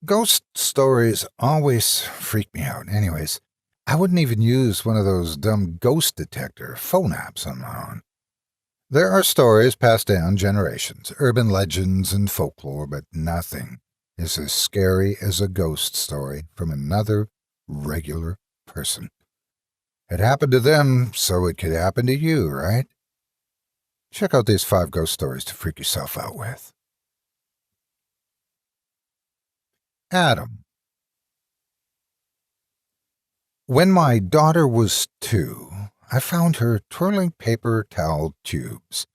Ghost stories always freak me out. Anyways, I wouldn't even use one of those dumb ghost detector phone apps on my own. There are stories passed down generations, urban legends and folklore, but nothing is as scary as a ghost story from another regular person. It happened to them, so it could happen to you, right? Check out these 5 ghost stories to freak yourself out with. Adam. When my daughter was 2, I found her twirling paper towel tubes,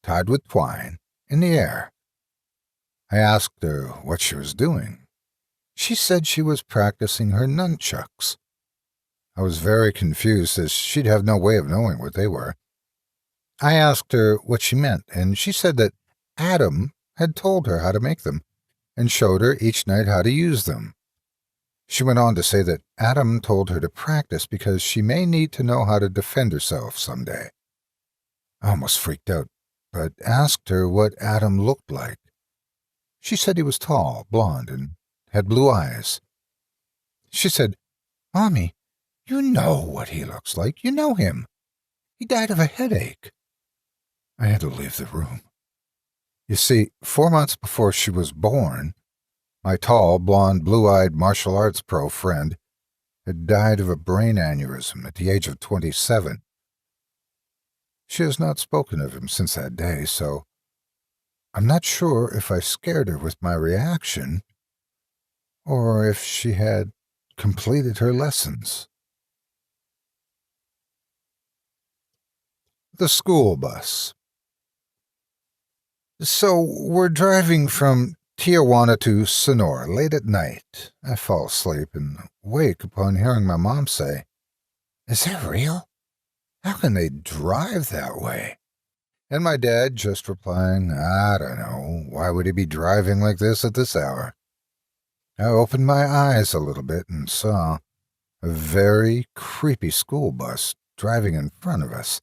tied with twine, in the air. I asked her what she was doing. She said she was practicing her nunchucks. I was very confused, as she'd have no way of knowing what they were. I asked her what she meant, and she said that Adam had told her how to make them, and showed her each night how to use them. She went on to say that Adam told her to practice because she may need to know how to defend herself someday. I almost freaked out, but asked her what Adam looked like. She said he was tall, blond, and had blue eyes. She said, "Mommy, you know what he looks like. You know him. He died of a headache." I had to leave the room. You see, 4 months before she was born, my tall, blonde, blue-eyed martial arts pro friend had died of a brain aneurysm at the age of 27. She has not spoken of him since that day, so I'm not sure if I scared her with my reaction or if she had completed her lessons. The school bus. So we're driving from Tijuana to Sonora late at night. I fall asleep and wake upon hearing my mom say, "Is that real? How can they drive that way?" And my dad just replying, "I don't know. Why would he be driving like this at this hour?" I opened my eyes a little bit and saw a very creepy school bus driving in front of us,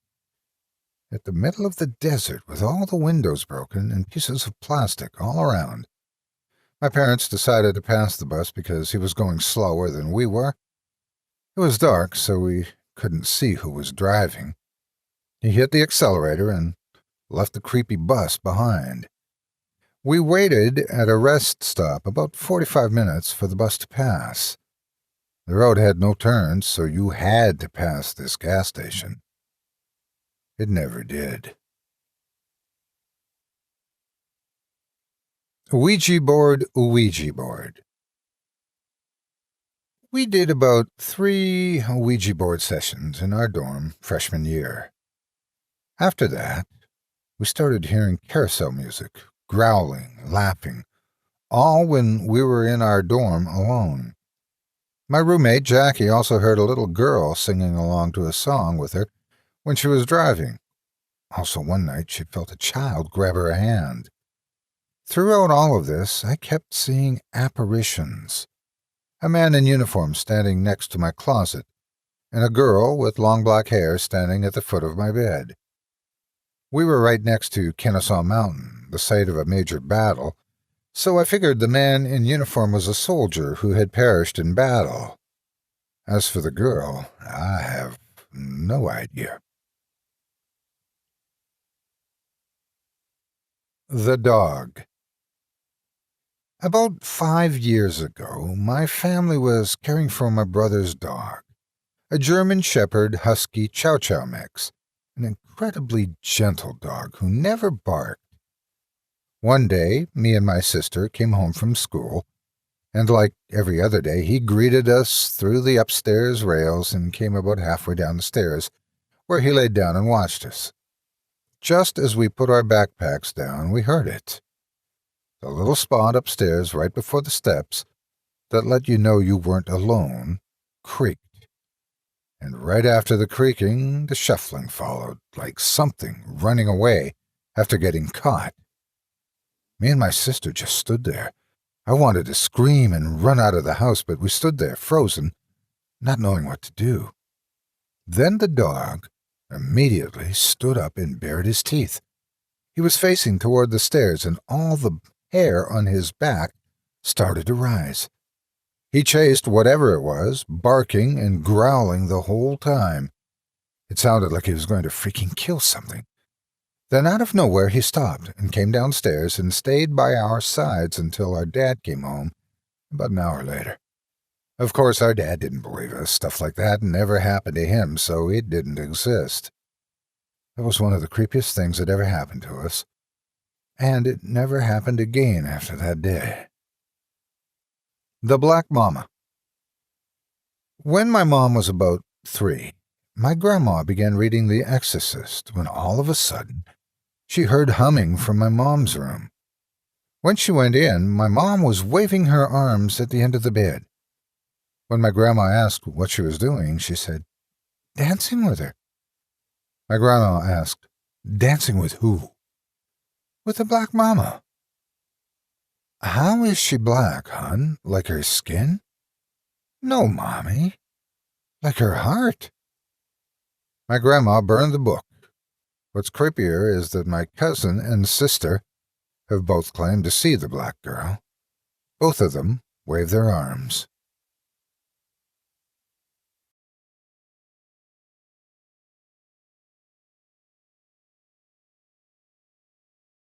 at the middle of the desert with all the windows broken and pieces of plastic all around. My parents decided to pass the bus because he was going slower than we were. It was dark, so we couldn't see who was driving. He hit the accelerator and left the creepy bus behind. We waited at a rest stop about 45 minutes for the bus to pass. The road had no turns, so you had to pass this gas station. It never did. Ouija board. We did about 3 Ouija board sessions in our dorm freshman year. After that, we started hearing carousel music, growling, laughing, all when we were in our dorm alone. My roommate, Jackie, also heard a little girl singing along to a song with her when she was driving. Also, one night, she felt a child grab her hand. Throughout all of this, I kept seeing apparitions. A man in uniform standing next to my closet, and a girl with long black hair standing at the foot of my bed. We were right next to Kennesaw Mountain, the site of a major battle, so I figured the man in uniform was a soldier who had perished in battle. As for the girl, I have no idea. The dog. About 5 years ago, my family was caring for my brother's dog, a German Shepherd Husky Chow Chow mix, an incredibly gentle dog who never barked. One day, me and my sister came home from school, and like every other day, he greeted us through the upstairs rails and came about halfway down the stairs, where he laid down and watched us. Just as we put our backpacks down, we heard it. The little spot upstairs right before the steps that let you know you weren't alone creaked. And right after the creaking, the shuffling followed, like something running away after getting caught. Me and my sister just stood there. I wanted to scream and run out of the house, but we stood there, frozen, not knowing what to do. Then the dog immediately stood up and bared his teeth. He was facing toward the stairs, and all the hair on his back started to rise. He chased whatever it was, barking and growling the whole time. It sounded like he was going to freaking kill something. Then out of nowhere he stopped and came downstairs and stayed by our sides until our dad came home about an hour later. Of course, our dad didn't believe us. Stuff like that never happened to him, so it didn't exist. That was one of the creepiest things that ever happened to us. And it never happened again after that day. The Black Mama. When my mom was about 3, my grandma began reading The Exorcist when all of a sudden she heard humming from my mom's room. When she went in, my mom was waving her arms at the end of the bed. When my grandma asked what she was doing, she said, "Dancing with her." My grandma asked, "Dancing with who?" "With the Black Mama." "How is she black, hon? Like her skin?" "No, Mommy. Like her heart." My grandma burned the book. What's creepier is that my cousin and sister have both claimed to see the black girl. Both of them wave their arms.